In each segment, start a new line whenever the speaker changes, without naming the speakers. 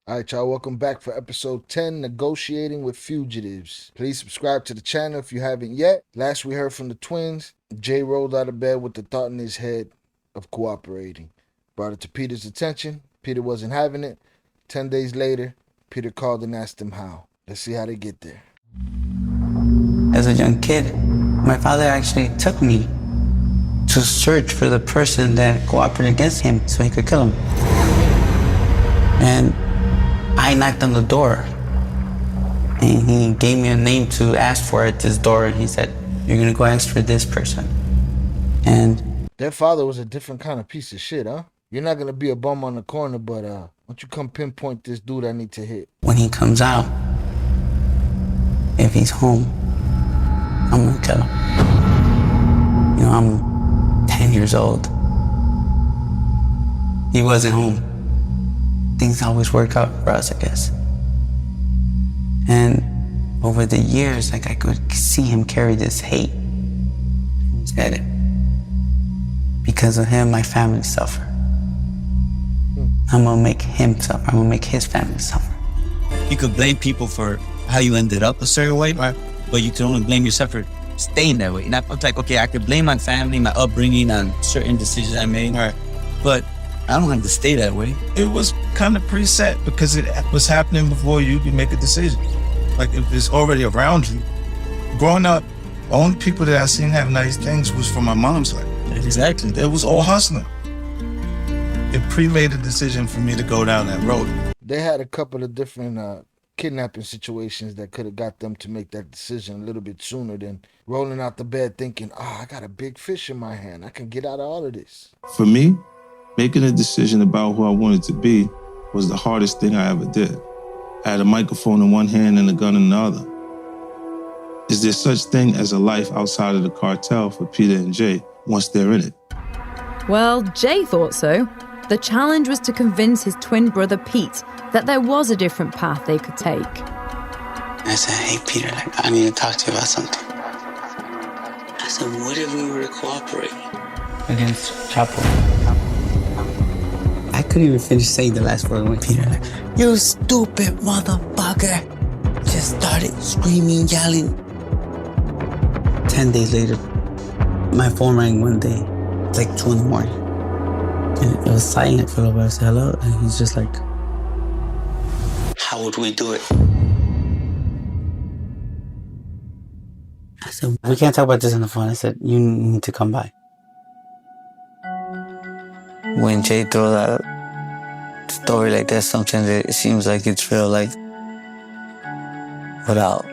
All right, y'all, welcome back for episode 10, Negotiating with Fugitives. Please subscribe to the channel if you haven't yet. Last we heard from the twins, Jay rolled out of bed with the thought in his head of cooperating. Brought it to Peter's attention. Peter wasn't having it. 10 days later, Peter called and asked him how. Let's see how they get there.
As a young kid, my father actually took me to search for the person that cooperated against him so he could kill him. And I knocked on the door, and he gave me a name to ask for at this door, and he said, "You're gonna go ask for this person." And
their father was a different kind of piece of shit, huh? You're not gonna be a bum on the corner, but why don't you come pinpoint this dude I need to hit?
When he comes out, if he's home, I'm gonna kill him. You know, I'm 10 years old. He wasn't home. Things always work out for us, I guess. And over the years, I could see him carry this hate in his head. Because of him, my family suffer. I'm gonna make him suffer. I'm gonna make his family suffer.
You could blame people for how you ended up a certain way, right? But you can only blame yourself for staying that way. And it's like, okay, I could blame my family, my upbringing on certain decisions I made, right? But I don't have to stay that way.
It was kind of preset because it was happening before you could make a decision. Like if it's already around you. Growing up, the only people that I seen have nice things was from my mom's side.
Exactly.
It was all hustling. It pre-made a decision for me to go down that road.
They had a couple of different kidnapping situations that could have got them to make that decision a little bit sooner than rolling out the bed thinking, I got a big fish in my hand. I can get out of all of this.
For me, making a decision about who I wanted to be was the hardest thing I ever did. I had a microphone in one hand and a gun in the other. Is there such thing as a life outside of the cartel for Peter and Jay once they're in it?
Well, Jay thought so. The challenge was to convince his twin brother Pete that there was a different path they could take.
I said, "Hey, Peter, I need to talk to you about something." I said, "What if we were to cooperate against Chapo?" I couldn't even finish saying the last word when Peter, "You stupid motherfucker," just started screaming, yelling. 10 days later, my phone rang one day, like 2 in the morning. And it was silent for a little bit. I said, "Hello?" And he's just like, "How would we do it?" I said, "We can't talk about this on the phone." I said, "You need to come by." When Jay throws out a story like that, sometimes it seems like it's real, like, without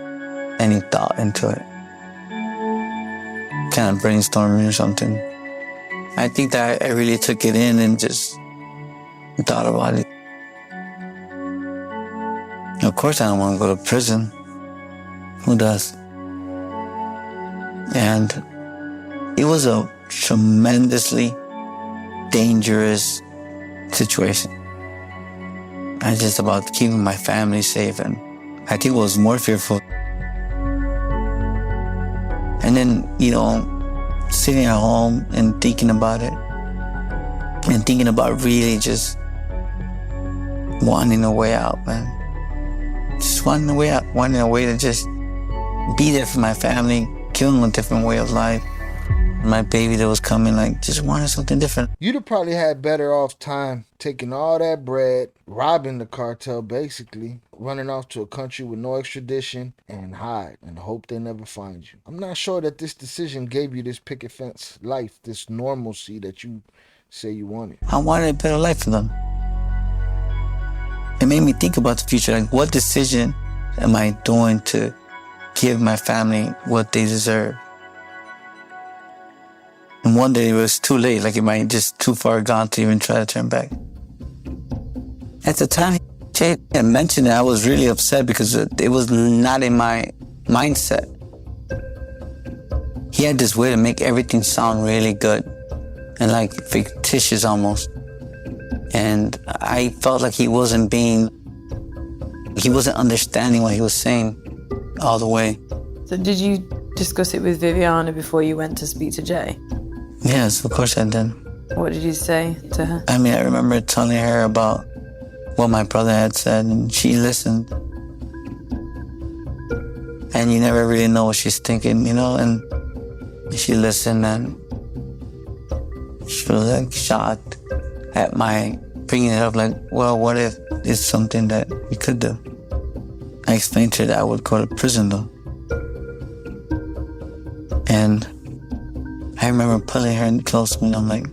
any thought into it. Kind of brainstorming or something. I think that I really took it in and just thought about it. Of course I don't want to go to prison. Who does? And it was a tremendously dangerous situation. I just about keeping my family safe, and I think it was more fearful. And then, sitting at home and thinking about it, and thinking about really just wanting a way out, man. Just wanting a way out, wanting a way to just be there for my family, killing a different way of life. My baby that was coming, just wanted something different.
You'd have probably had better off time taking all that bread, robbing the cartel basically, running off to a country with no extradition, and hide and hope they never find you. I'm not sure that this decision gave you this picket fence life, this normalcy that you say you wanted.
I wanted a better life for them. It made me think about the future, what decision am I doing to give my family what they deserve? And one day it was too late, it might just too far gone to even try to turn back. At the time Jay had mentioned it, I was really upset because it was not in my mindset. He had this way to make everything sound really good and fictitious almost. And I felt like he wasn't understanding what he was saying all the way.
So did you discuss it with Vivianna before you went to speak to Jay?
Yes, of course I did.
What did you say to her?
I remember telling her about what my brother had said, and she listened. And you never really know what she's thinking, and she listened, and she was like shocked at my bringing it up, like, well, what if it's something that we could do? I explained to her that I would go to prison though. And I remember pulling her close to me, and I'm like,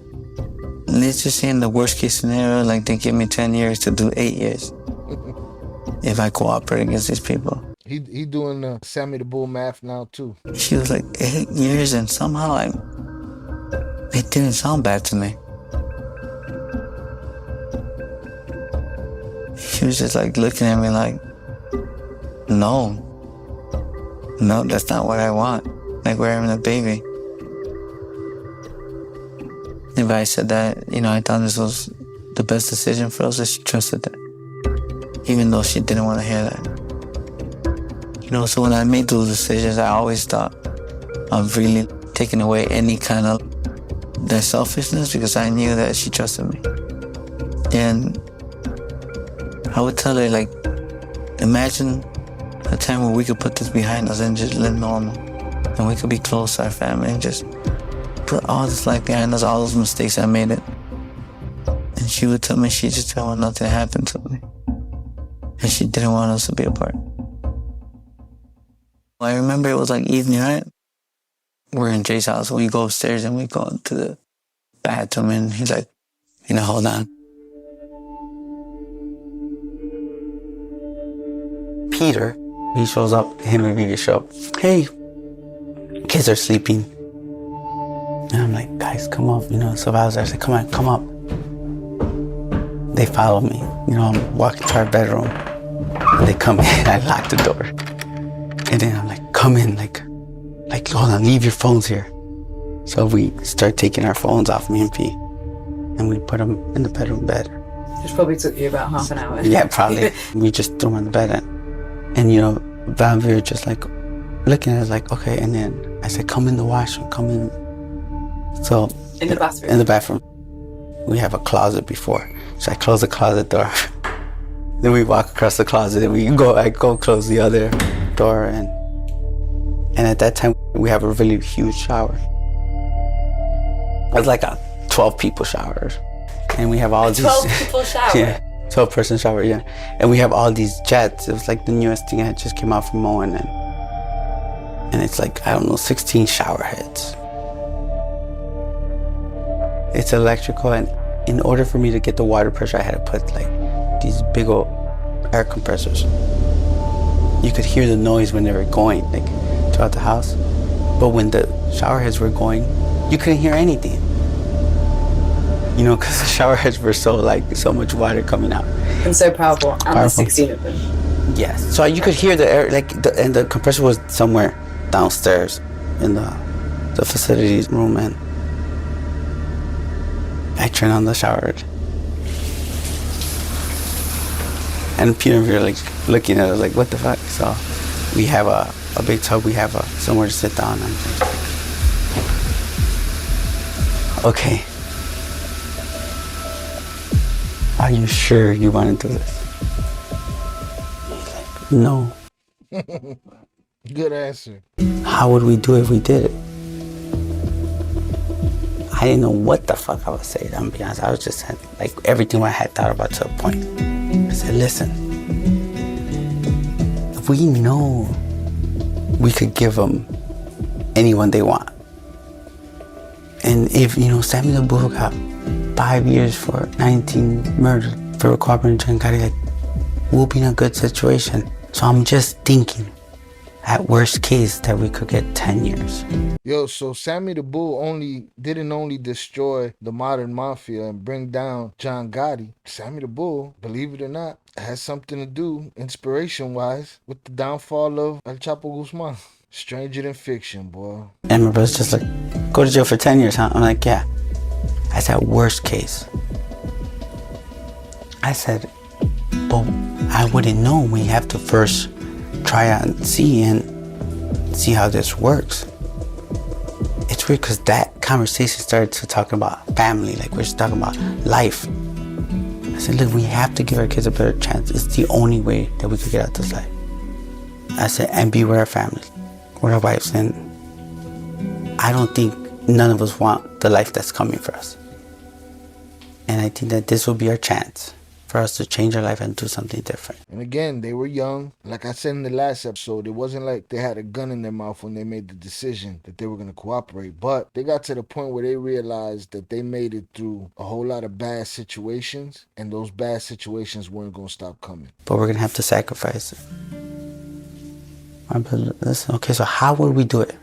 let's just say in the worst case scenario, like they give me 10 years to do 8 years if I cooperate against these people.
He doing Sammy the Bull math now too.
She was like, 8 years, and somehow it didn't sound bad to me. She was just like looking at me like, no, that's not what I want. Like we're having a baby. If I said that, I thought this was the best decision for us, that she trusted that. Even though she didn't want to hear that. So when I made those decisions, I always thought of really taking away any kind of that selfishness, because I knew that she trusted me. And I would tell her, like, imagine a time where we could put this behind us and just live normal. And we could be close to our family and just put all this life behind us, all those mistakes I made it. And she would tell me she just didn't want nothing to happen to me. And she didn't want us to be apart. I remember it was like evening, right? We're in Jay's house. We go upstairs and we go into the bathroom, and he's like, hold on.
Peter, he shows up, him and Vivi show up. Hey, kids are sleeping. And I'm like, guys, come up. So I was like, come on, come up. They follow me. I'm walking to our bedroom. And they come in, I lock the door. And then I'm like, come in, like, hold on, leave your phones here. So we start taking our phones off, me and P. And we put them in the bedroom bed.
Which probably took you about half an hour.
Yeah, probably. We just threw them on the bed. And Val and Vera were just like, looking at us like, okay. And then I said, come in the washroom, come in. So
in the bathroom?
In the bathroom. We have a closet before. So I close the closet door. Then we walk across the closet and I go close the other door. And at that time, we have a really huge shower. It's like a 12 people shower. And we have all these
12 people shower?
Yeah, 12 person shower, yeah. And we have all these jets. It was like the newest thing that just came out from Moen. And it's like, 16 shower heads. It's electrical, and in order for me to get the water pressure, I had to put like these big old air compressors. You could hear the noise when they were going, like throughout the house. But when the shower heads were going, you couldn't hear anything. Because the shower heads were so much water coming out.
And so powerful, and there's 16 of them.
Yes, so you could hear the air, and the compressor was somewhere downstairs in the facilities room, and I turned on the shower. And Peter and Vera looking at us like, what the fuck? So we have a big tub, we have somewhere to sit down. And okay. Are you sure you want to do this? He's like, no.
Good answer.
How would we do it if we did it? I didn't know what the fuck I would say, I'm gonna be honest. I was just saying, everything I had thought about to a point. I said, listen, if we know we could give them anyone they want, and if, Sammy the Bull got 5 years for 19 murders for cooperating and we'll be in a good situation. So I'm just thinking, at worst case, that we could get 10 years.
Yo, so Sammy the Bull didn't only destroy the modern mafia and bring down John Gotti. Sammy the Bull, believe it or not, has something to do, inspiration-wise, with the downfall of El Chapo Guzman. Stranger than fiction, boy.
And my brother's just like, go to jail for 10 years, huh? I'm like, yeah. I said, worst case. I said, but I wouldn't know. We have to first try out and see how this works. It's weird because that conversation started to talk about family, we're just talking about life. I said, look, we have to give our kids a better chance. It's the only way that we could get out this life. I said, and be with our families, with our wives. And I don't think none of us want the life that's coming for us. And I think that this will be our chance for us to change our life and do something different.
And again, they were young. Like I said in the last episode, it wasn't like they had a gun in their mouth when they made the decision that they were going to cooperate. But they got to the point where they realized that they made it through a whole lot of bad situations, and those bad situations weren't going to stop coming.
But we're going to have to sacrifice it. My brother, listen, okay, so how would we do it?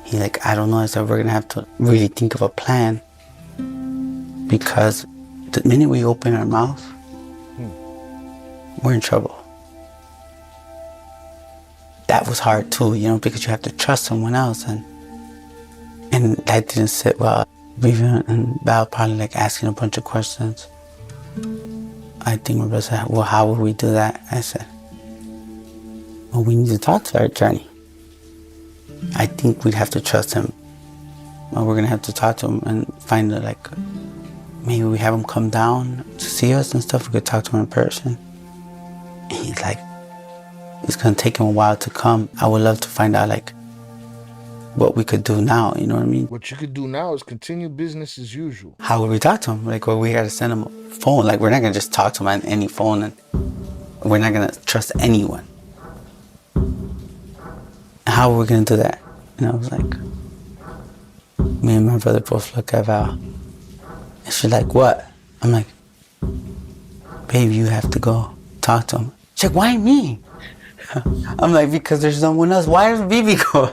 He like, I don't know. I said, we're going to have to really think of a plan, because the minute we open our mouth, we're in trouble. That was hard too, you know, because you have to trust someone else, and that didn't sit well. Vivianna and Val probably like asking a bunch of questions. I think my brother said, well, how would we do that? I said, well, we need to talk to our attorney. I think we'd have to trust him. Well, we're gonna have to talk to him and find like, maybe we have him come down to see us and stuff. We could talk to him in person. And he's like, it's gonna take him a while to come. I would love to find out like what we could do now, you know what I mean?
What you could do now is continue business as usual.
How would we talk to him? Like, well, we gotta send him a phone. Like, we're not gonna just talk to him on any phone, and we're not gonna trust anyone. How are we gonna do that? And I was like, me and my brother both look at Val. And she's like, what? I'm like, babe, you have to go talk to him. She's like, why me? I'm like, because there's someone else. Why does Bibi go?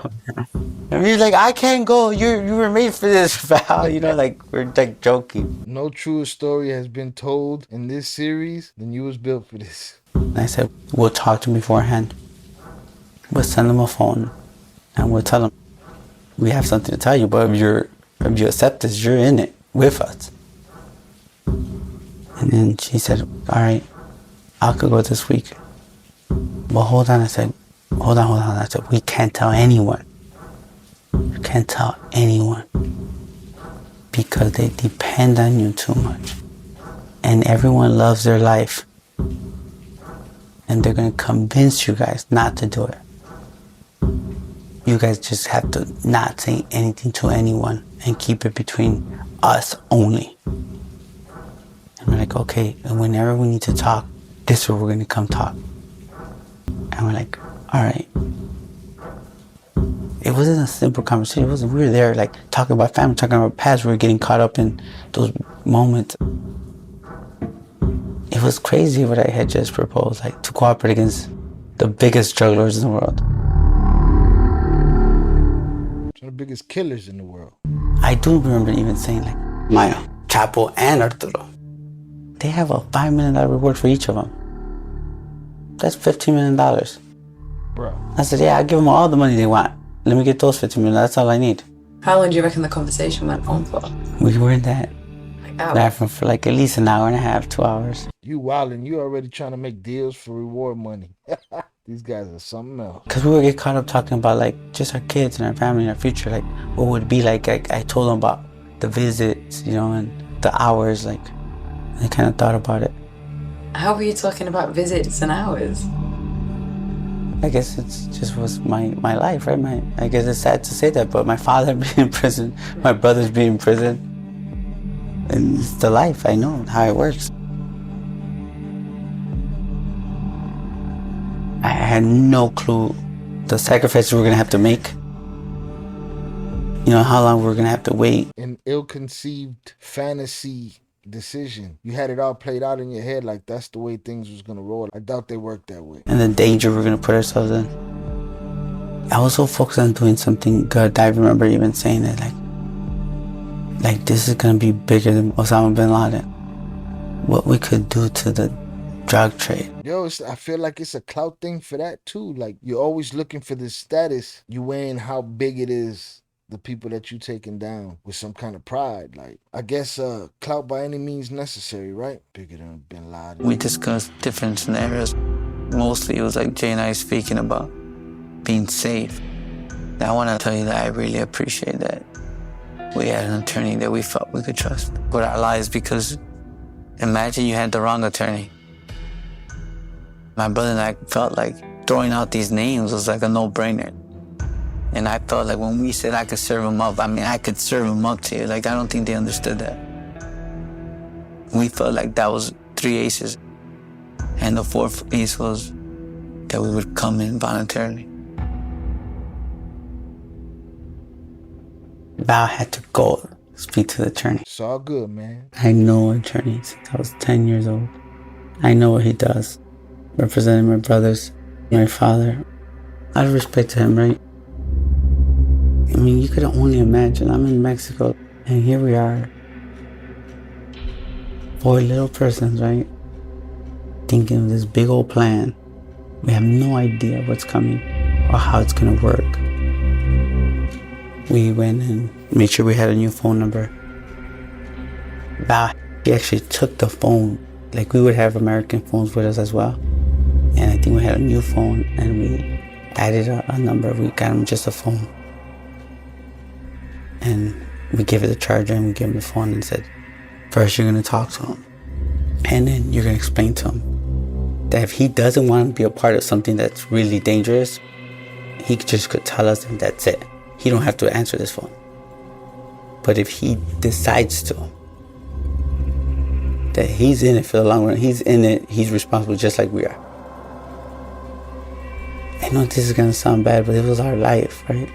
And he's like, I can't go. You were made for this, Val. You know, like, we're like joking.
No truer story has been told in this series than you was built for this.
And I said, we'll talk to him beforehand. We'll send him a phone, and we'll tell him, we have something to tell you, but if you accept this, you're in it with us. And then she said, all right, I could go this week. But hold on, I said, hold on. I said, we can't tell anyone. We can't tell anyone. Because they depend on you too much. And everyone loves their life. And they're going to convince you guys not to do it. You guys just have to not say anything to anyone and keep it between us only. And we're like, okay, and whenever we need to talk, this is where we're going to come talk. And we're like, all right. It wasn't a simple conversation. We were there like talking about family, talking about past. We were getting caught up in those moments. It was crazy what I had just proposed, like to cooperate against the biggest jugglers in the world.
Some of the biggest killers in the world.
I do remember even saying like, Maya, Chapo, and Arturo, they have a $5 million reward for each of them. That's $15 million.
Bro.
I said, yeah, I'll give them all the money they want. Let me get those $15 million. That's all I need.
How long do you reckon the conversation went on for?
We were in that
Like
bathroom for like at least an hour and a half, 2 hours.
You wildin', you already trying to make deals for reward money. These guys are something else.
Because we would get caught up talking about like just our kids and our family and our future. Like what would it be like? I told them about the visits, you know, and the hours. Like they kind of thought about it.
How were you talking about visits and hours?
I guess it just was my life, right? I guess it's sad to say that, but my father being in prison, my brothers being in prison, and it's the life. I know how it works. I had no clue the sacrifices we were gonna have to make. You know, how long we were gonna have to wait.
An ill-conceived fantasy decision. You had it all played out in your head like that's the way things was gonna roll. I doubt they worked that way.
And the danger we're gonna put ourselves in. I was so focused on doing something good. I remember even saying it like this is gonna be bigger than Osama bin Laden. What we could do to the drug trade.
Yo, I feel like it's a clout thing for that too. Like you're always looking for this status. You weighing how big it is, the people that you taking down with some kind of pride. Like, I guess clout by any means necessary, right? Bigger than bin Laden.
We discussed different scenarios. Mostly it was like Jay and I speaking about being safe. Now I want to tell you that I really appreciate that we had an attorney that we felt we could trust with our lives, because imagine you had the wrong attorney. My brother and I felt like throwing out these names was like a no-brainer. And I felt like when we said I could serve him up, I mean, I could serve him up to you. Like, I don't think they understood that. We felt like that was 3 aces. And the 4th ace was that we would come in voluntarily. Val had to go speak to the attorney.
It's all good, man.
I know attorney since I was 10 years old. I know what he does. Representing my brothers, my father. Out of respect to him, right? I mean, you could only imagine. I'm in Mexico, and here we are. 4 little persons, right? Thinking of this big old plan. We have no idea what's coming or how it's gonna work. We went and made sure we had a new phone number. Val, he actually took the phone. Like, we would have American phones with us as well. And I think we had a new phone, and we added a number. We got him just a phone. And we gave it the charger, and we gave him the phone and said, first you're gonna talk to him. And then you're gonna explain to him that if he doesn't want to be a part of something that's really dangerous, he just could tell us and that's it. He don't have to answer this phone. But if he decides to, that he's in it for the long run, he's in it, he's responsible just like we are. I know this is gonna sound bad, but it was our life, right?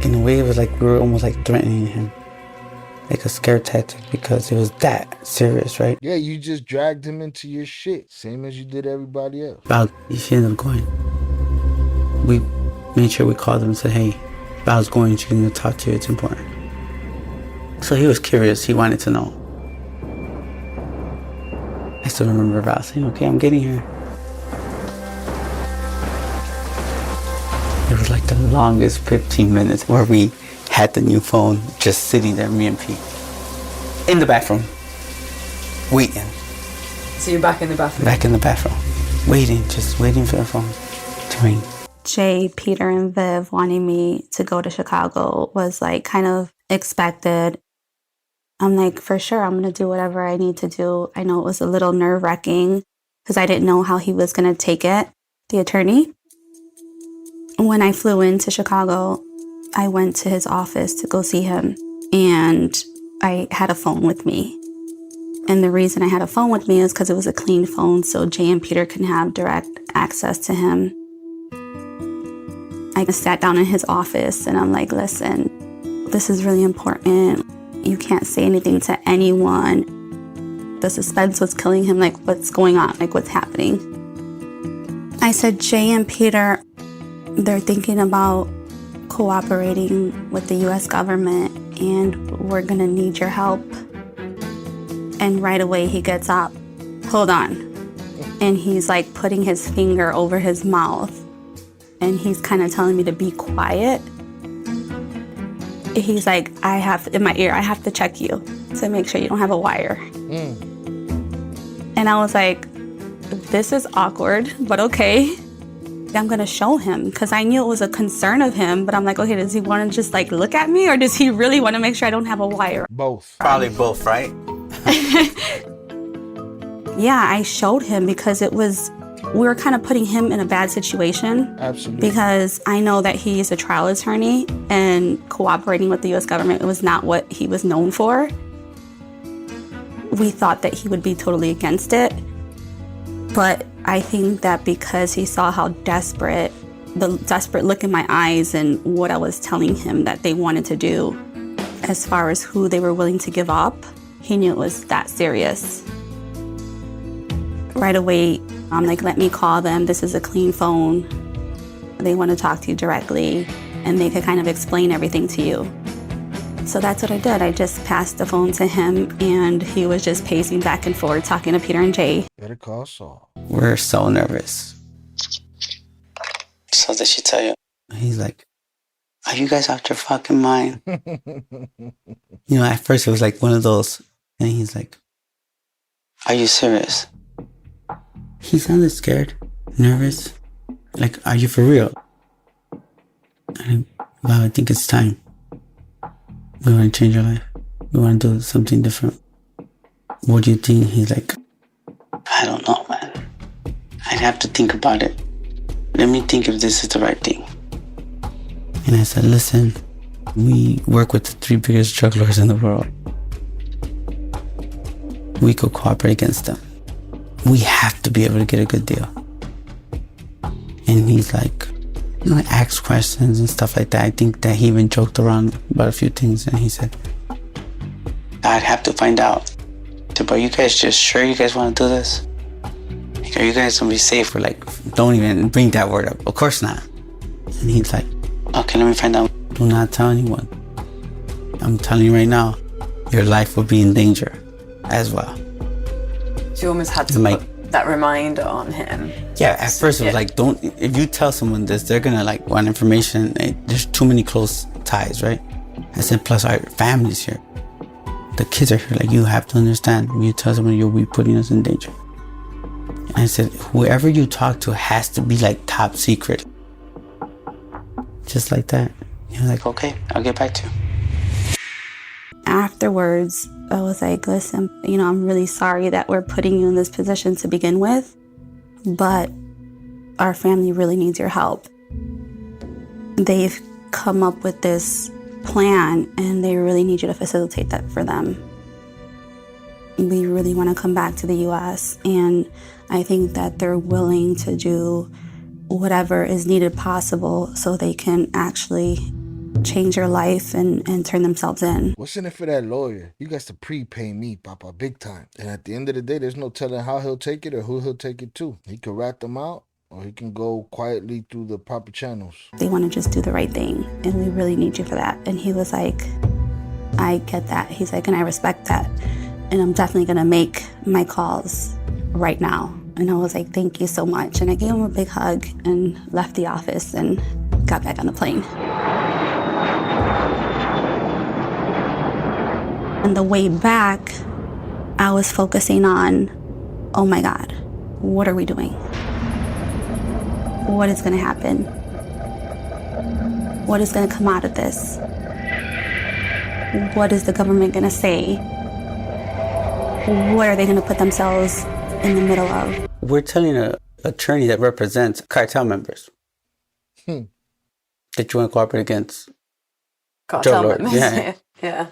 In a way, it was like we were almost like threatening him. Like a scare tactic, because it was that serious, right?
Yeah, you just dragged him into your shit, same as you did everybody else.
Val, she ended up going. We made sure we called him and said, hey, Val's going, she's gonna talk to you, it's important. So he was curious, he wanted to know. I still remember Val saying, okay, I'm getting here. It was like the longest 15 minutes where we had the new phone just sitting there, me and Pete, in the bathroom, waiting.
So you're back in the bathroom?
Back in the bathroom, waiting, just waiting for the phone to ring.
Jay, Peter, and Viv wanting me to go to Chicago was like kind of expected. I'm like, for sure, I'm going to do whatever I need to do. I know it was a little nerve-wracking because I didn't know how he was going to take it, the attorney. When I flew into Chicago, I went to his office to go see him, and I had a phone with me. And the reason I had a phone with me is because it was a clean phone, so Jay and Peter can have direct access to him. I sat down in his office, and I'm like, listen, this is really important. You can't say anything to anyone. The suspense was killing him, like, what's going on? Like, what's happening? I said, Jay and Peter, they're thinking about cooperating with the U.S. government, and we're gonna need your help. And right away he gets up. Hold on. And he's like putting his finger over his mouth, and he's kind of telling me to be quiet. He's like, in my ear, I have to check you to make sure you don't have a wire. And I was like, this is awkward, but okay. I'm gonna show him, because I knew it was a concern of him, but I'm like, okay, does he want to just like look at me, or does he really want to make sure I don't have a wire?
Both.
Probably both, right?
Yeah, I showed him because we were kind of putting him in a bad situation.
Absolutely.
Because I know that he's a trial attorney, and cooperating with the U.S. government was not what he was known for. We thought that he would be totally against it. But I think that because he saw how the desperate look in my eyes and what I was telling him that they wanted to do, as far as who they were willing to give up, he knew it was that serious. Right away, I'm like, let me call them. This is a clean phone. They want to talk to you directly, and they could kind of explain everything to you. So that's what I did. I just passed the phone to him, and he was just pacing back and forth talking to Peter and Jay.
Better call Saul.
We're so nervous. So did she tell you? He's like, are you guys out your fucking mind? You know, at first it was like one of those, and he's like, are you serious? He sounded scared, nervous. Like, are you for real? Wow, I think it's time. We want to change our life. We want to do something different. what do you think? He's like, I don't know, man. I'd have to think about it. Let me think if this is the right thing. And I said, listen, we work with the 3 biggest drug lords in the world. We could cooperate against them. We have to be able to get a good deal. And he's like, asked questions and stuff like that. I think that he even joked around about a few things. And he said, I'd have to find out. I said, but you guys just sure you guys want to do this? Like, are you guys going to be safe? We're like, don't even bring that word up. Of course not. And he's like, okay, let me find out. Do not tell anyone. I'm telling you right now, your life will be in danger as well.
So you almost had to put that reminder on him.
Yeah, at first it was like, don't, if you tell someone this, they're gonna like want information. There's too many close ties, right? I said, plus our family's here. The kids are here. Like, you have to understand, if you tell someone, you'll be putting us in danger. And I said, whoever you talk to has to be like top secret. Just like that. He was like, okay, I'll get back to you.
Afterwards, I was like, listen, I'm really sorry that we're putting you in this position to begin with, but our family really needs your help. They've come up with this plan and they really need you to facilitate that for them. We really want to come back to the U.S. and I think that they're willing to do whatever is needed possible so they can actually change your life and turn themselves in.
What's in it for that lawyer? You got to prepay me, Papa, big time. And at the end of the day, there's no telling how he'll take it or who he'll take it to. He can rat them out or he can go quietly through the proper channels.
They want to just do the right thing and we really need you for that. And he was like, I get that. He's like, and I respect that. And I'm definitely going to make my calls right now. And I was like, thank you so much. And I gave him a big hug and left the office and got back on the plane. On the way back, I was focusing on, oh my God, what are we doing? What is going to happen? What is going to come out of this? What is the government going to say? What are they going to put themselves in the middle of?
We're telling an attorney that represents cartel members that you want to cooperate against
Cartel
drug lords.
members.
Yeah.
Yeah.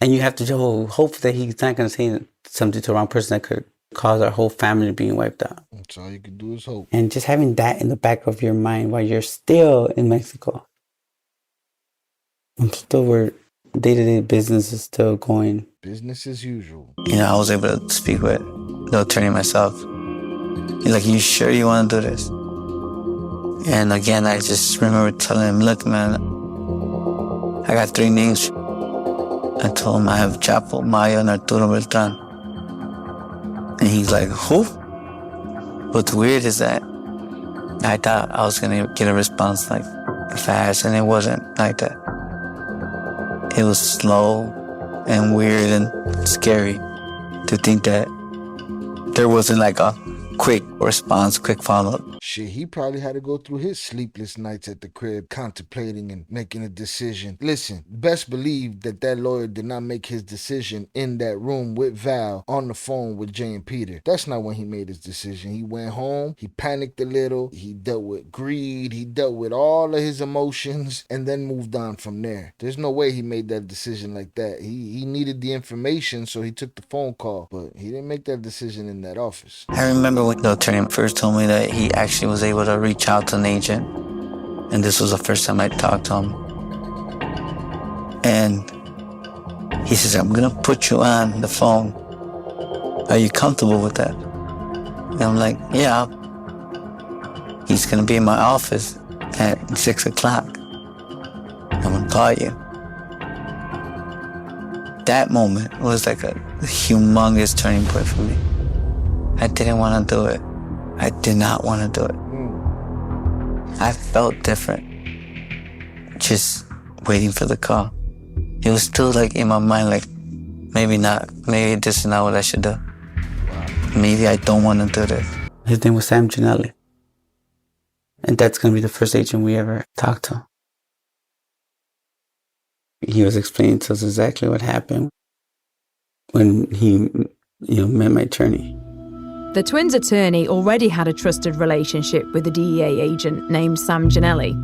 And you have to hope that he's not going to say something to the wrong person that could cause our whole family being wiped out.
That's all you can do is hope.
And just having that in the back of your mind while you're still in Mexico. And still where day-to-day business is still going.
Business as usual.
I was able to speak with the attorney myself. He's like, you sure you want to do this? And again, I just remember telling him, look, man, I got 3 names. I told him I have Chapo, Maya, and Arturo Beltran. And he's like, who? What's weird is that I thought I was going to get a response like fast, and it wasn't like that. It was slow and weird and scary to think that there wasn't like a quick response, quick follow-up.
Shit, he probably had to go through his sleepless nights at the crib contemplating and making a decision. Listen, best believe that lawyer did not make his decision in that room with Val on the phone with Jay and Peter. That's not when he made his decision. He went home, he panicked a little, he dealt with greed, he dealt with all of his emotions, and then moved on from there. There's no way he made that decision like that. He needed the information, so he took the phone call, but he didn't make that decision in that office.
I remember when the attorney first told me that he actually was able to reach out to an agent, and this was the first time I talked to him. And he says, I'm gonna put you on the phone. Are you comfortable with that? And I'm like, yeah. He's gonna be in my office at 6 o'clock. I'm gonna call you. That moment was like a humongous turning point for me. I didn't want to do it. I did not want to do it. I felt different. Just waiting for the call. It was still like in my mind, like, maybe not. Maybe this is not what I should do. Maybe I don't want to do this.
His name was Sam Ginelli. And that's going to be the first agent we ever talked to. He was explaining to us exactly what happened when he met my attorney.
The twins' attorney already had a trusted relationship with a DEA agent named Sam Gianelli.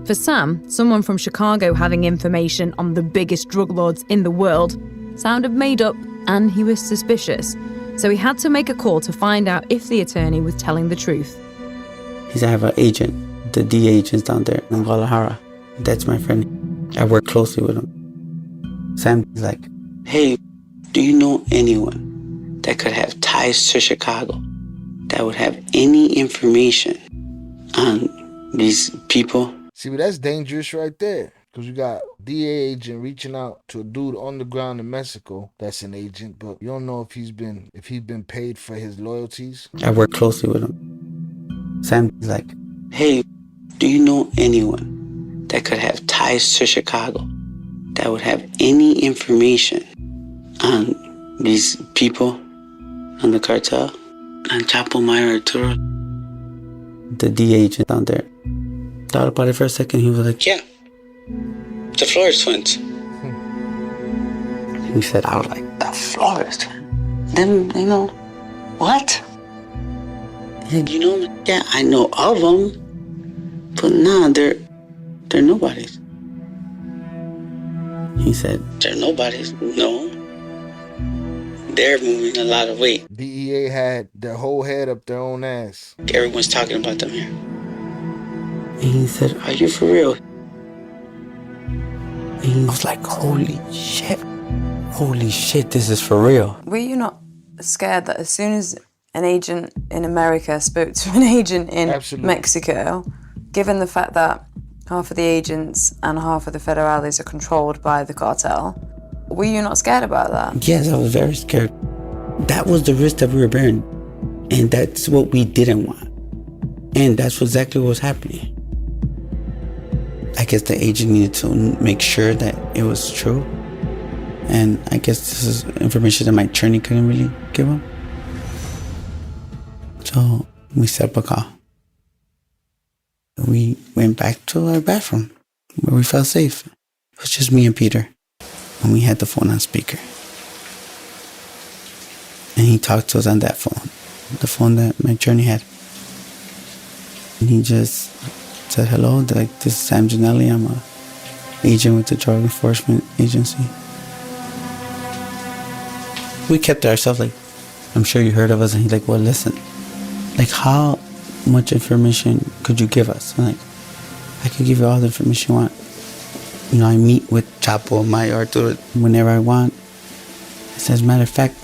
For Sam, someone from Chicago having information on the biggest drug lords in the world sounded made up, and he was suspicious. So he had to make a call to find out if the attorney was telling the truth.
He said, I have an agent, the DEA agent's down there in Guadalajara. That's my friend. I work closely with him. Sam's like, hey, do you know anyone that could have ties to Chicago that would have any information on these people?
See, but that's dangerous right there. Because you got DA agent reaching out to a dude on the ground in Mexico that's an agent, but you don't know if he's been paid for his loyalties.
I work closely with him. Sam's like, hey, do you know anyone that could have ties to Chicago that would have any information on these people, on the cartel, on Chapo, Meyer, Arturo? The DA agent down there thought about it for a second. He was like, yeah, the Flores twins. He said, I was like, the Flores twins? Them, what? He said, yeah, I know of them, but nah, they're nobodies. He said, they're nobodies? No. They're moving a lot of weight.
DEA had their whole head up their own ass.
Everyone's talking about them here. And he said, are you for real? And he was like, holy shit, this is for real.
Were you not scared that as soon as an agent in America spoke to an agent in Mexico, given the fact that half of the agents and half of the federales are controlled by the cartel, were you not scared about that?
Yes, I was very scared. That was the risk that we were bearing. And that's what we didn't want. And that's exactly what was happening. I guess the agent needed to make sure that it was true. And I guess this is information that my attorney couldn't really give him. So we set up a call. We went back to our bathroom where we felt safe. It was just me and Peter. And we had the phone on speaker. And he talked to us on that phone, the phone that my attorney had. And he just said, hello, like, this is Sam Gianelli. I'm an agent with the Drug Enforcement Agency. We kept to ourselves, like, I'm sure you heard of us. And he's like, well, listen, like, how much information could you give us? And like, I could give you all the information you want. I meet with Chapo, my Arturo, whenever I want. I said, as a matter of fact,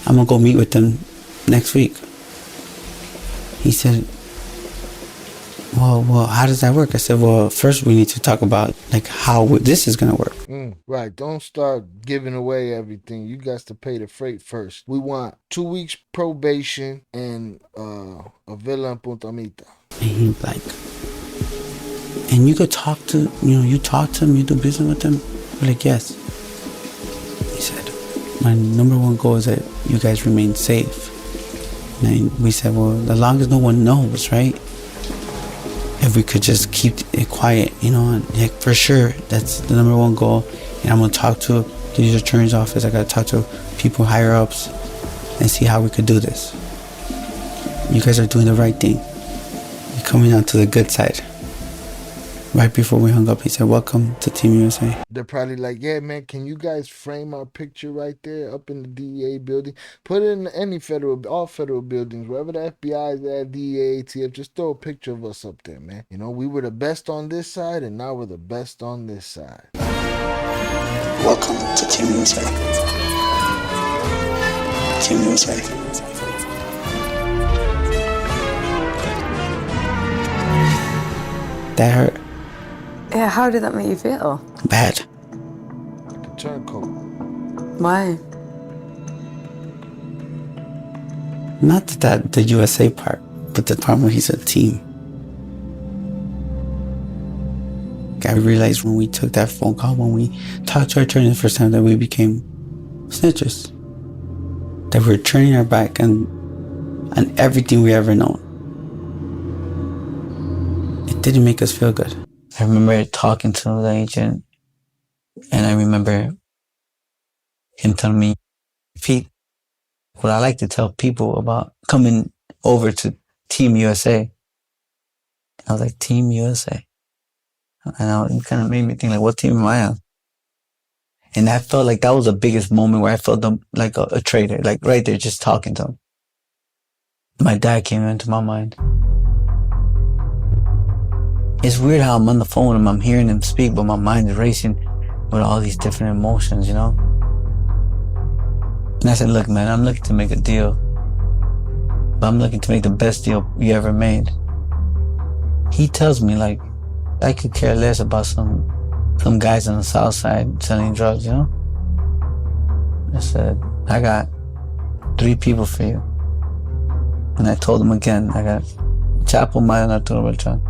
I'm going to go meet with them next week. He said, well, how does that work? I said, well, first we need to talk about, like, how this is going to work.
Right. Don't start giving away everything. You got to pay the freight first. We want 2 weeks probation and a villa in Punta Mita.
And he's like, and you could talk to, you talk to them, you do business with them? We're like, yes. He said, my number one goal is that you guys remain safe. And we said, well, as long as no one knows, right? If we could just keep it quiet, and like, for sure, that's the number one goal. And I'm going to talk to the district attorney's office. I got to talk to people higher ups and see how we could do this. You guys are doing the right thing. You're coming on to the good side. Right before we hung up, he said, welcome to Team USA.
They're probably like, yeah, man, can you guys frame our picture right there up in the DEA building? Put it in all federal buildings, wherever the FBI is at, DEA, ATF, just throw a picture of us up there, man. We were the best on this side, and now we're the best on this side.
Welcome to Team USA. Team USA. That hurt.
Yeah, how did that make you feel?
Bad.
Like a turncoat.
Why?
Not that the USA part, but the part where he's a team. I realized when we took that phone call, when we talked to our attorney the first time, that we became snitches. That we were turning our back on everything we ever known. It didn't make us feel good. I remember talking to the agent, and I remember him telling me, Pete,
what I like to tell people about coming over to Team USA. I was like, Team USA. And it kind of made me think, like, what team am I on? And I felt like that was the biggest moment where I felt like a traitor, like right there, just talking to him. My dad came into my mind. It's weird how I'm on the phone with him, I'm hearing him speak, but my mind is racing with all these different emotions, you know? And I said, look, man, I'm looking to make a deal, but I'm looking to make the best deal you ever made. He tells me, like, I could care less about some guys on the south side selling drugs, you know? I said, I got 3 people for you. And I told him again, I got Chapo, Maya, and Arturo Beltran.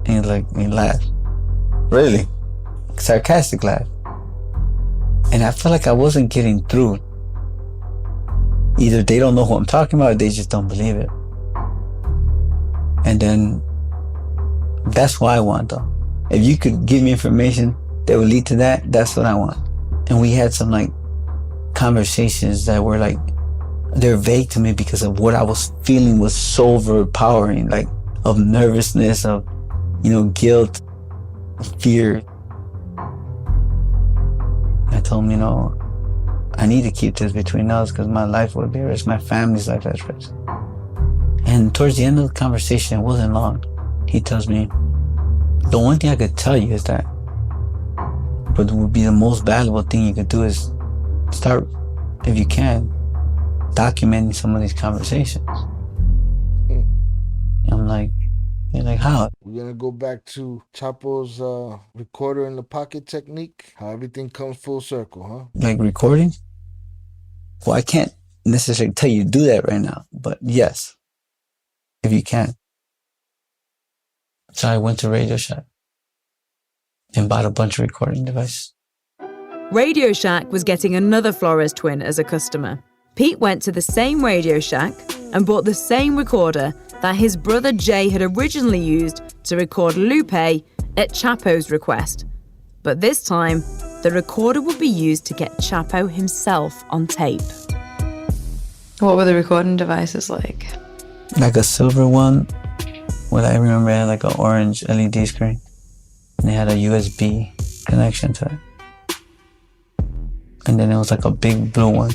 And he laughed. Really? Sarcastic laugh. And I felt like I wasn't getting through. Either they don't know who I'm talking about or they just don't believe it. And then that's what I want, though. If you could give me information that would lead to that, that's what I want. And we had some like conversations that were like, they're vague to me because of what I was feeling was so overpowering, like of nervousness, of, you know, guilt, fear. I told him, you know, I need to keep this between us because my life would be at risk, my family's life at risk. And towards the end of the conversation, it wasn't long, he tells me, the one thing I could tell you is that what would be the most valuable thing you could do is start, if you can, documenting some of these conversations. I'm like, you're like, how?
We're gonna go back to Chapo's recorder in the pocket technique, how everything comes full circle, huh?
Like recording? Well, I can't necessarily tell you to do that right now, but yes, if you can. So I went to Radio Shack and bought a bunch of recording devices.
Radio Shack was getting another Flores twin as a customer. Pete went to the same Radio Shack and bought the same recorder that his brother Jay had originally used to record Lupe at Chapo's request. But this time, the recorder would be used to get Chapo himself on tape.
What were the recording devices like?
Like a silver one. What I remember, it had like an orange LED screen. And it had a USB connection to it. And then it was like a big blue one.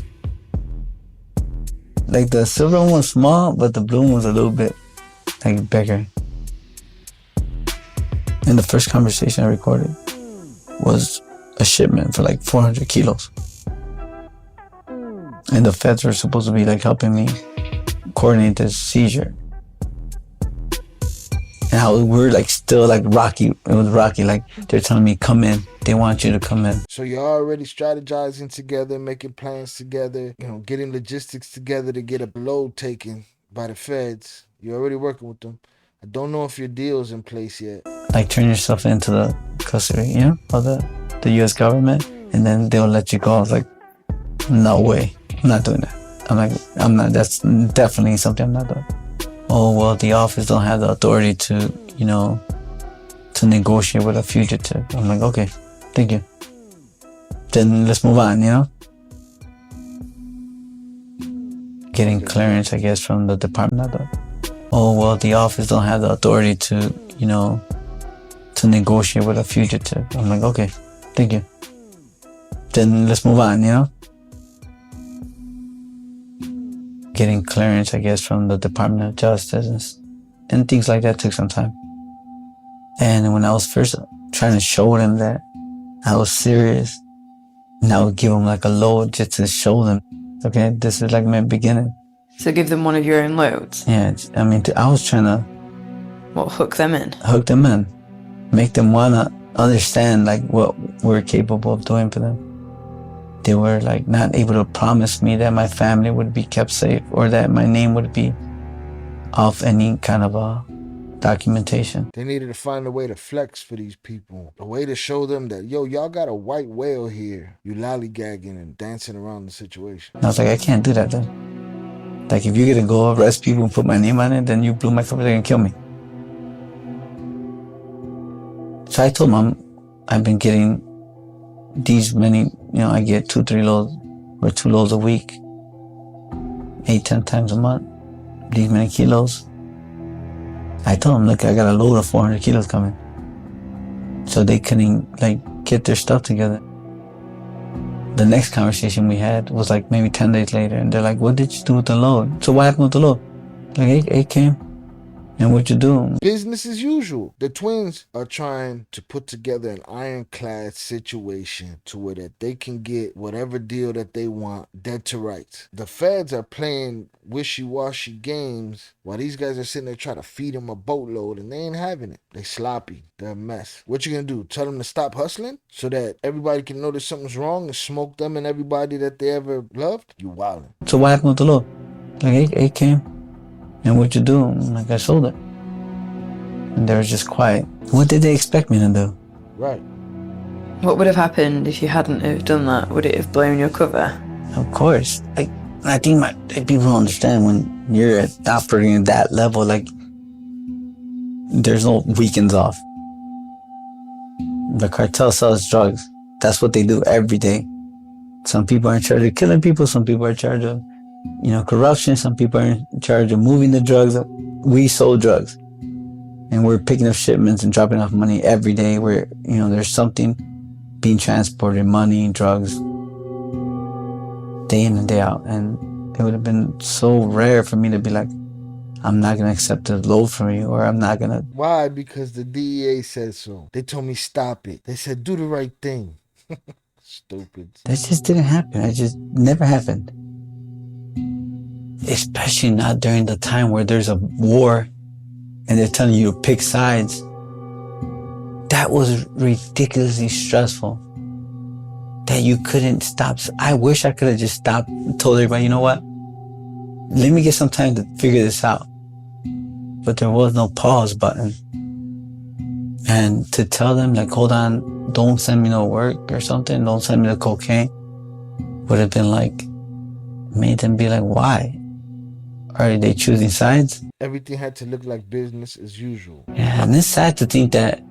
Like the silver one was small, but the blue one was a little bit like bigger. And the first conversation I recorded was a shipment for like 400 kilos. And the feds were supposed to be like helping me coordinate this seizure. And how we were like still like rocky. It was rocky. Like they're telling me, come in. They want you to come in.
So you're already strategizing together, making plans together, you know, getting logistics together to get a load taken by the feds. You're already working with them. I don't know if your deal's in place yet.
Like turn yourself into the custody, you know, of the U.S. government, and then they'll let you go. I was like, no way. I'm not doing that. I'm not. That's definitely something I'm not doing. Oh, well, the office don't have the authority to, you know, to negotiate with a fugitive. I'm like, okay, thank you. Then let's move on, you know? Getting clearance, I guess, from the Department of the... Oh, well, the office don't have the authority to, you know, to negotiate with a fugitive. I'm like, okay, thank you. Then let's move on, you know? Getting clearance, I guess, from the Department of Justice and things like that took some time. And when I was first trying to show them that I was serious, and I would give them like a load just to show them, okay, this is like my beginning.
So give them one of your own loads?
Yeah, I mean, I was trying to...
What, hook them in?
Hook them in. Make them want to understand like what we're capable of doing for them. They were like not able to promise me that my family would be kept safe or that my name would be off any kind of a documentation.
They needed to find a way to flex for these people. A way to show them that, yo, y'all got a white whale here. You lollygagging and dancing around the situation.
And I was like, I can't do that then. Like if you're gonna go arrest people and put my name on it, then you blew my cover, they're gonna kill me. So I told Mom, I've been getting these many, you know, I get 2-3 loads or 2 loads a week. 8-10 times a month, these many kilos. I told them, look, I got a load of 400 kilos coming. So they couldn't get their stuff together. The next conversation we had was maybe 10 days later, and they're like, what did you do with the load? So what happened with the load? It came. And what you do?
Business as usual. The twins are trying to put together an ironclad situation to where that they can get whatever deal that they want dead to rights. The feds are playing wishy-washy games while these guys are sitting there trying to feed them a boatload, and they ain't having it. They sloppy. They're a mess. What you gonna do? Tell them to stop hustling so that everybody can notice something's wrong and smoke them and everybody that they ever loved? You wildin'.
So what happened with the load? It came. And what you do? I sold it. And they were just quiet. What did they expect me to do?
Right.
What would have happened if you hadn't have done that? Would it have blown your cover?
Of course. I think people don't understand when you're operating at that level, there's no weekends off. The cartel sells drugs. That's what they do every day. Some people are in charge of killing people. Some people are in charge of corruption. Some people are in charge of moving the drugs. We sold drugs. And we're picking up shipments and dropping off money every day where, there's something being transported, money, drugs, day in and day out. And it would have been so rare for me to be like, I'm not going to accept a load from you, or I'm not going to.
Why? Because the DEA said so. They told me stop it. They said do the right thing. Stupid.
That just didn't happen. It just never happened. Especially not during the time where there's a war and they're telling you to pick sides. That was ridiculously stressful. That you couldn't stop. I wish I could have just stopped and told everybody, you know what? Let me get some time to figure this out. But there was no pause button. And to tell them, hold on, don't send me no work or something, don't send me the cocaine, would have been made them be like, why? Are they choosing sides?
Everything had to look like business as usual.
Yeah, and it's sad to think that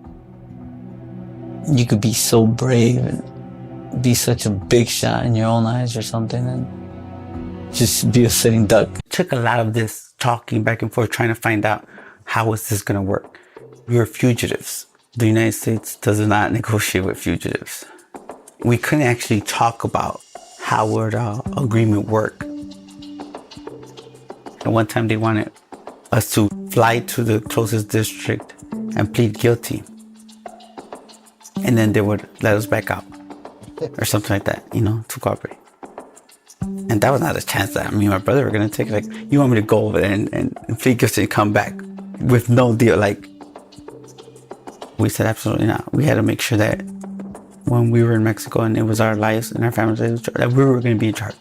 you could be so brave and be such a big shot in your own eyes or something and just be a sitting duck.
It took a lot of this talking back and forth, trying to find out how is this going to work. We were fugitives. The United States does not negotiate with fugitives. We couldn't actually talk about how would our agreement work. And one time they wanted us to fly to the closest district and plead guilty. And then they would let us back out or something like that, to cooperate. And that was not a chance that me and my brother were going to take. You want me to go over there and plead guilty and come back with no deal? We said absolutely not. We had to make sure that when we were in Mexico and it was our lives and our families, that we were going to be in charge.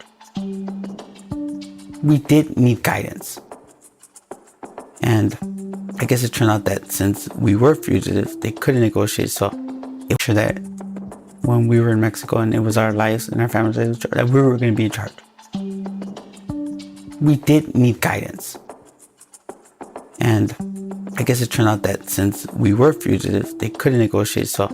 We did need guidance. And I guess it turned out that since we were fugitives, they couldn't negotiate. So it was sure that when we were in Mexico and it was our lives and our families, that we were going to be in charge. We did need guidance. And I guess it turned out that since we were fugitives, they couldn't negotiate. So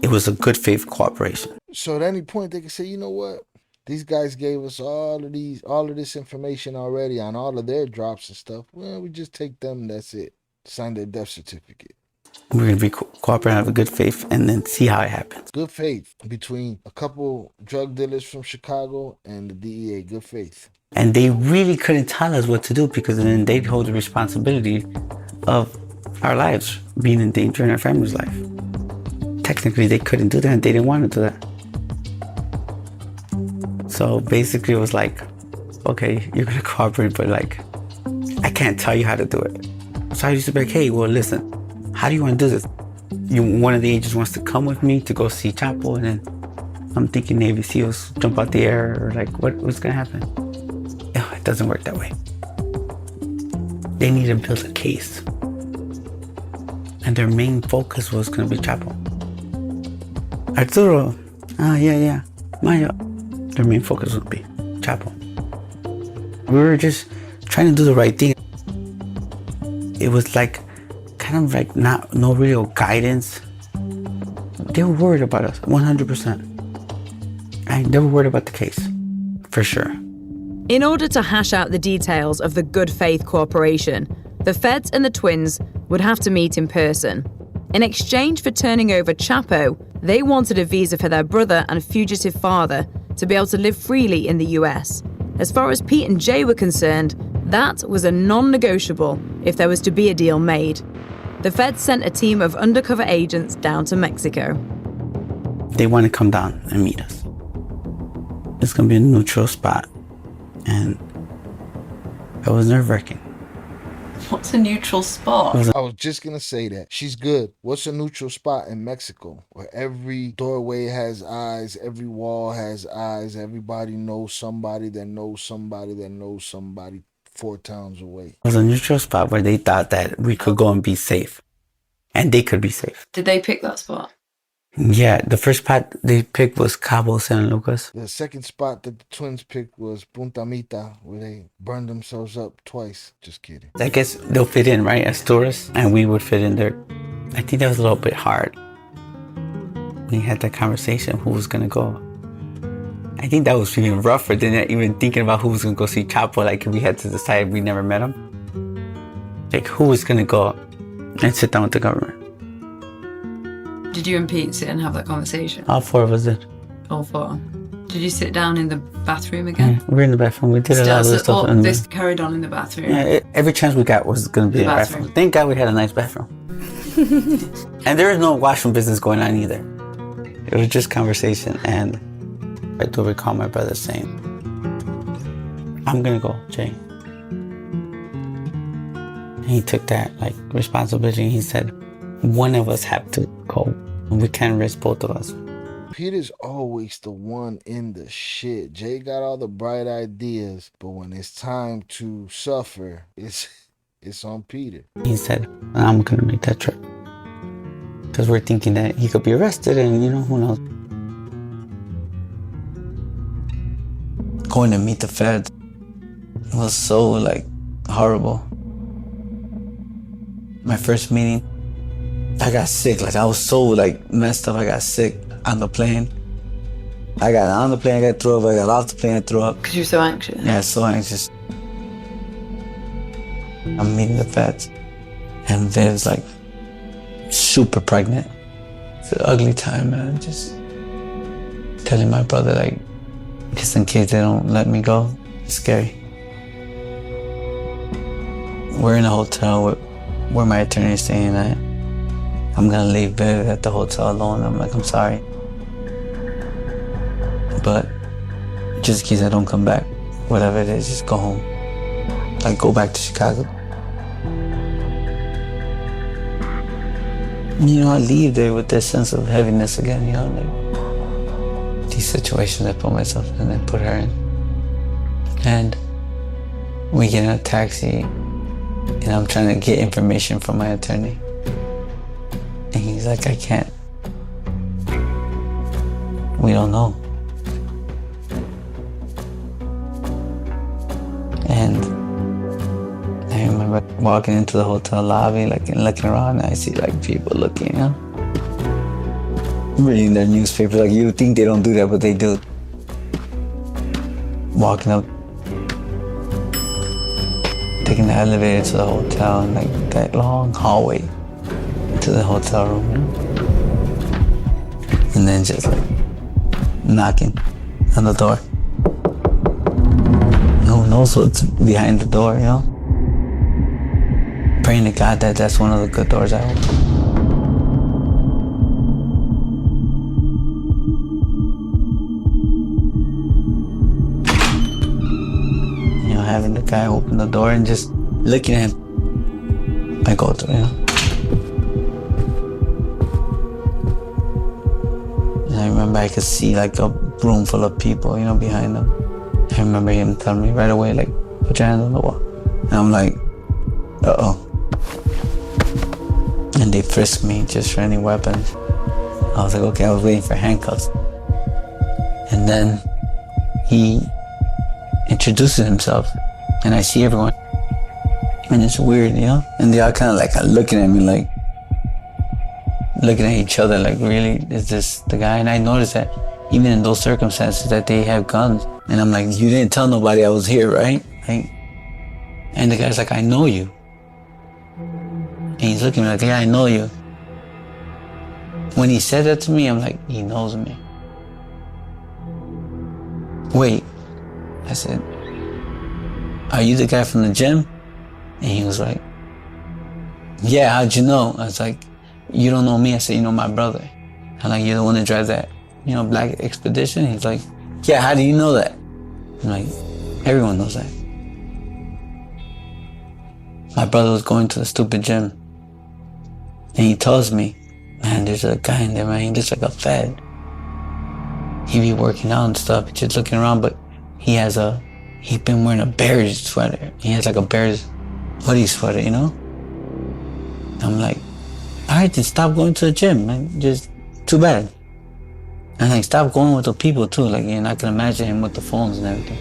it was a good faith cooperation.
So at any point they could say, you know what? These guys gave us all of this information already on all of their drops and stuff. Well, we just take them, that's it. Sign their death certificate.
We're going to be cooperating, have a good faith, and then see how it happens.
Good faith between a couple drug dealers from Chicago and the DEA. Good faith.
And they really couldn't tell us what to do because then they'd hold the responsibility of our lives being in danger in our family's life. Technically, they couldn't do that and they didn't want to do that. So basically it was okay, you're going to cooperate, but I can't tell you how to do it. So I used to be like, hey, well, listen, how do you want to do this? One of the agents wants to come with me to go see Chapo, and then I'm thinking Navy SEALs jump out the air, or what's going to happen? No, it doesn't work that way. They need to build a case. And their main focus was going to be Chapo. Arturo, yeah, Mayo. Their main focus would be Chapo. We were just trying to do the right thing. It was no real guidance. They were worried about us, 100%. And they were worried about the case, for sure.
In order to hash out the details of the good faith cooperation, the feds and the twins would have to meet in person. In exchange for turning over Chapo, they wanted a visa for their brother and fugitive father to be able to live freely in the US. As far as Pete and Jay were concerned, that was a non-negotiable if there was to be a deal made. The feds sent a team of undercover agents down to Mexico.
They want to come down and meet us. It's going to be a neutral spot. And it was nerve-wracking.
What's a neutral spot?
I was just going to say that. She's good. What's a neutral spot in Mexico? Where every doorway has eyes, every wall has eyes, everybody knows somebody that knows somebody that knows somebody 4 towns away.
It was a neutral spot where they thought that we could go and be safe. And they could be safe.
Did they pick that spot?
Yeah, the first spot they picked was Cabo San Lucas.
The second spot that the twins picked was Punta Mita, where they burned themselves up twice. Just kidding.
I guess they'll fit in, right, as tourists, and we would fit in there. I think that was a little bit hard. We had that conversation, who was gonna go. I think that was even rougher than even thinking about who was gonna go see Chapo. Like, we had to decide, we never met him. Like, who was gonna go and sit down with the government?
Did you and Pete sit and have that conversation?
All 4 of us did.
All 4. Did you sit down in the bathroom again?
Yeah, we were in the bathroom. We did a lot of this stuff.
This carried on in the bathroom?
Yeah, every chance we got was going to be in the bathroom. Thank God we had a nice bathroom. And there was no washroom business going on either. It was just conversation. And I do recall my brother saying, I'm going to go, Jay. And he took that like responsibility and he said, one of us have to go. We can't risk both of us.
Peter's always the one in the shit. Jay got all the bright ideas, but when it's time to suffer, it's on Peter.
He said, I'm going to make that trip. Because we're thinking that he could be arrested and, who knows.
Going to meet the feds was so, horrible. My first meeting, I got sick. I was so, messed up. I got sick on the plane. I got on the plane, I got throw up. I got off the plane, I threw up.
Because you were so anxious?
Yeah, so anxious. I'm meeting the feds. And Viv's, super pregnant. It's an ugly time, man. Just telling my brother, just in case they don't let me go. It's scary. We're in a hotel where my attorney is staying at. I'm gonna leave Viv at the hotel alone. I'm like, I'm sorry. But just in case I don't come back, whatever it is, just go home. Go back to Chicago. I leave there with this sense of heaviness again, these situations I put myself in and put her in. And we get in a taxi and I'm trying to get information from my attorney. And he's like, I can't. We don't know. And I remember walking into the hotel lobby, and looking around, and I see, people looking, reading their newspapers. You think they don't do that, but they do. Walking up, taking the elevator to the hotel, and, that long hallway to the hotel room, and then just knocking on the door. No one knows what's behind the door, Praying to God that that's one of the good doors I open. Having the guy open the door and just looking at him. I go through, And I remember I could see a room full of people, behind them. I remember him telling me right away, put your hands on the wall. And I'm like, uh-oh. And they frisked me just for any weapons. I was like, okay, I was waiting for handcuffs. And then he introduces himself, and I see everyone. And it's weird, And they all kind of looking at me, looking at each other, really, is this the guy? And I noticed that even in those circumstances that they have guns. And I'm like, you didn't tell nobody I was here, right? And the guy's like, I know you. And he's looking at me like, yeah, I know you. When he said that to me, I'm like, he knows me. Wait, I said, are you the guy from the gym? And he was like, yeah, how'd you know? I was like, you don't know me. I said, you know my brother. I'm like, you're the one that drives that, black expedition? He's like, yeah, how do you know that? I'm like, everyone knows that. My brother was going to the stupid gym. And he tells me, man, there's a guy in there, man, he looks like a fed. He be working out and stuff, just looking around, but he's been wearing a Bears sweater. He has like a Bears hoodie sweater, I'm like, all right, then stop going to the gym, man. Just too bad. And like, stop going with the people too. Like, I can imagine him with the phones and everything.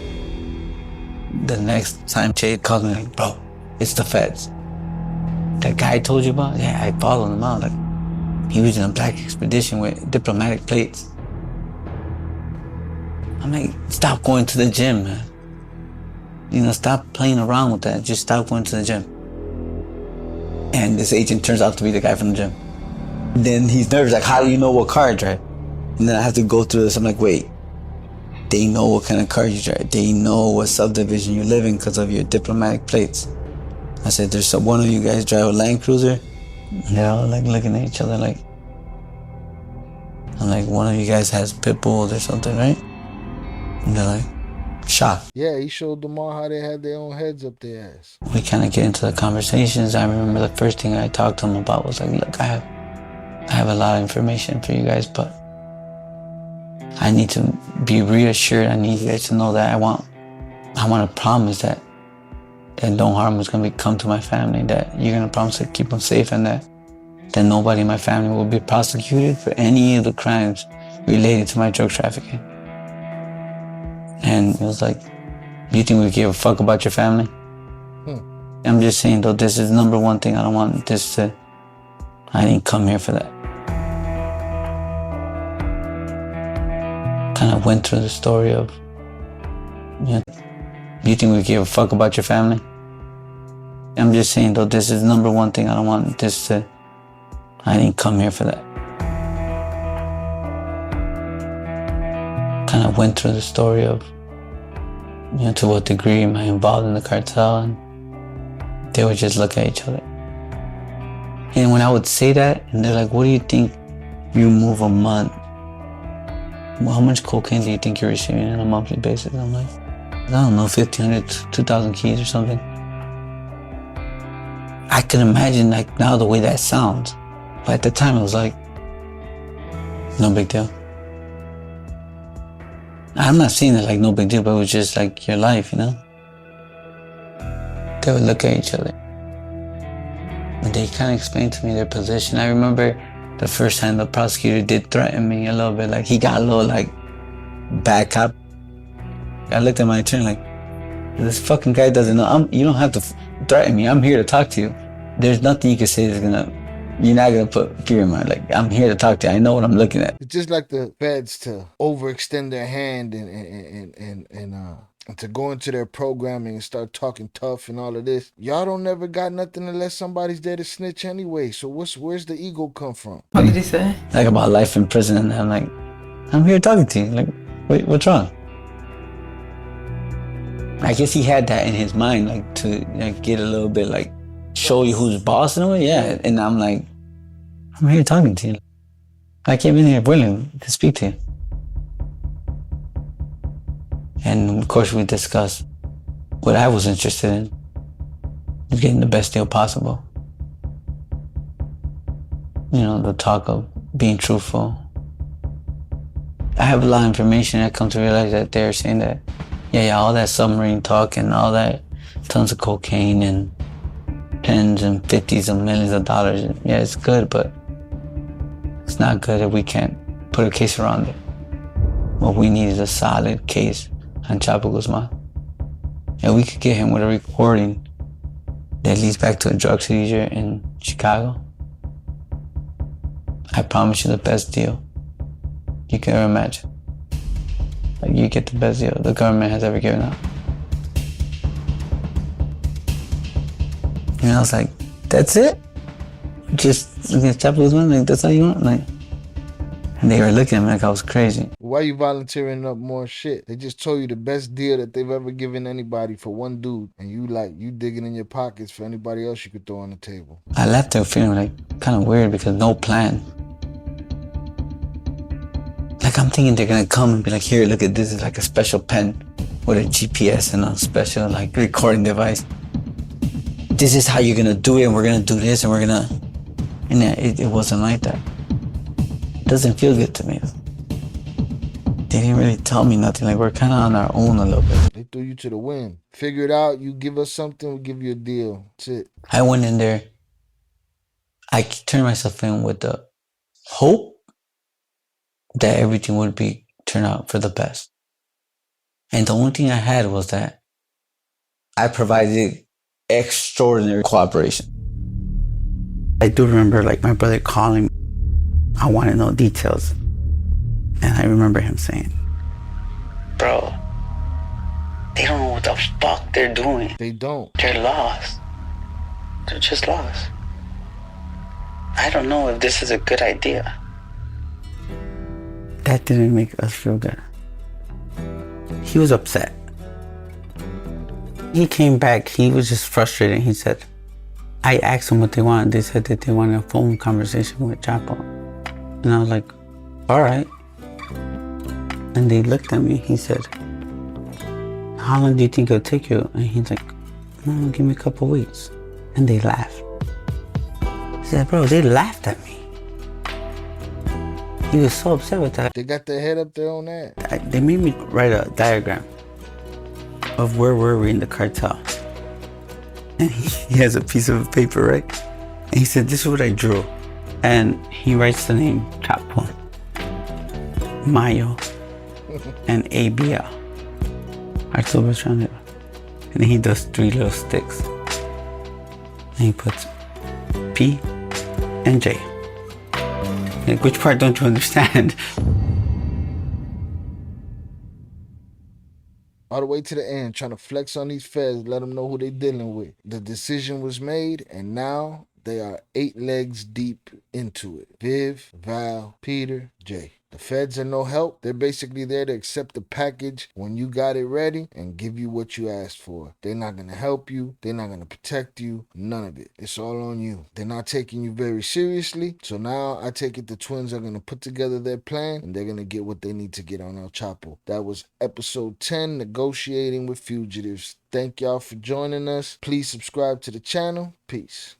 The next time Jade calls me, like, bro, it's the feds. That guy I told you about? Yeah, I followed him out. Like, he was in a black expedition with diplomatic plates. I'm like, stop going to the gym, man. Stop playing around with that. Just stop going to the gym. And this agent turns out to be the guy from the gym. Then he's nervous, like, how do you know what car I drive? And then I have to go through this. I'm like, wait, they know what kind of car you drive. They know what subdivision you live in because of your diplomatic plates. I said, there's one of you guys drive a Land Cruiser? And they're all like looking at each other like, I'm like, one of you guys has pit bulls or something, right? And they're like, shocked.
Yeah, he showed them all how they had their own heads up their ass.
We kind of get into the conversations. I remember the first thing I talked to him about was like, look, I have a lot of information for you guys, but I need to be reassured. I need you guys to know that I want to promise that no harm is going to come to my family, that you're going to promise to keep them safe, and that nobody in my family will be prosecuted for any of the crimes related to my drug trafficking. And it was like, do you think we give a fuck about your family? I'm just saying, though, this is number one thing. I don't want this to, I didn't come here for that. Kind of went through the story of, do you think we give a fuck about your family? I'm just saying, though, this is number one thing. I don't want this to, I didn't come here for that. Kind of went through the story of, to what degree am I involved in the cartel, and they would just look at each other. And when I would say that, and they're like, what do you think you move a month? Well, how much cocaine do you think you're receiving on a monthly basis? I'm like, I don't know, 1,500, 2,000 keys or something. I can imagine like now the way that sounds. But at the time it was like, no big deal. I'm not saying it like no big deal, but it was just like your life, They would look at each other. And they kind of explained to me their position. I remember the first time the prosecutor did threaten me a little bit, like he got a little like bad cop. I looked at my attorney like, this fucking guy doesn't know. You don't have to threaten me. I'm here to talk to you. There's nothing you can say that's you're not gonna put fear in my, like, I'm here to talk to you. I know what I'm looking at.
It's just like the feds to overextend their hand and to go into their programming and start talking tough and all of this. Y'all don't never got nothing unless somebody's there to snitch anyway. So where's the ego come from?
What did he say?
Like about life in prison, and I'm like, I'm here talking to you. Like, wait, what's wrong? I guess he had that in his mind, like to get a little bit like show you who's boss in a way, yeah. And I'm like, I'm here talking to you. I came in here willing to speak to you. And of course we discussed what I was interested in, getting the best deal possible. The talk of being truthful. I have a lot of information. I come to realize that they're saying that, yeah, all that submarine talk and all that, tons of cocaine and tens and 50s of millions of dollars. Yeah, it's good, but it's not good if we can't put a case around it. What we need is a solid case on Chapo Guzman. And we could get him with a recording that leads back to a drug seizure in Chicago. I promise you the best deal you can ever imagine. Like, you get the best deal the government has ever given out. And I was like, that's it? Just Chapo's one? Like, that's all you want? Like, and they were looking at me like I was crazy.
Why you volunteering up more shit? They just told you the best deal that they've ever given anybody for one dude, and you digging in your pockets for anybody else you could throw on the table.
I left there feeling like kind of weird because no plan. Like, I'm thinking they're gonna come and be like, here, look at this, it's like a special pen with a GPS and a special like recording device. This is how you're gonna do it, and we're gonna do this, and we're gonna... And it wasn't like that. It doesn't feel good to me. They didn't really tell me nothing. Like, we're kind of on our own a little bit.
They threw you to the wind. Figure it out, you give us something, we give you a deal. That's it.
I went in there. I turned myself in with the hope that everything would turn out for the best. And the only thing I had was that I provided extraordinary cooperation.
I do remember like my brother calling me. I want to know details. And I remember him saying, bro, they don't know what the fuck they're doing.
They don't.
They're lost. They're just lost. I don't know if this is a good idea. That didn't make us feel good. He was upset. He came back, he was just frustrated. He said, I asked them what they wanted. They said that they wanted a phone conversation with Chapo. And I was like, all right. And they looked at me. He said, how long do you think it'll take you? And he's like, no, give me a couple weeks. And they laughed. He said, bro, they laughed at me. He was so upset with that.
They got their head up there on that.
They made me write a diagram of where were we in the cartel. And he has a piece of paper, right? And he said, this is what I drew. And he writes the name Chapo, Mayo, and ABL. Arturo Beltrán. And then he does 3 little sticks. And he puts P and J. Like, which part don't you understand?
All the way to the end, trying to flex on these feds, let them know who they dealing with. The decision was made, and now they are 8 legs deep into it. Viv, Val, Peter, Jay. The feds are no help. They're basically there to accept the package when you got it ready and give you what you asked for. They're not going to help you. They're not going to protect you. None of it. It's all on you. They're not taking you very seriously. So now I take it the twins are going to put together their plan and they're going to get what they need to get on El Chapo. That was episode 10, Negotiating with Fugitives. Thank y'all for joining us. Please subscribe to the channel. Peace.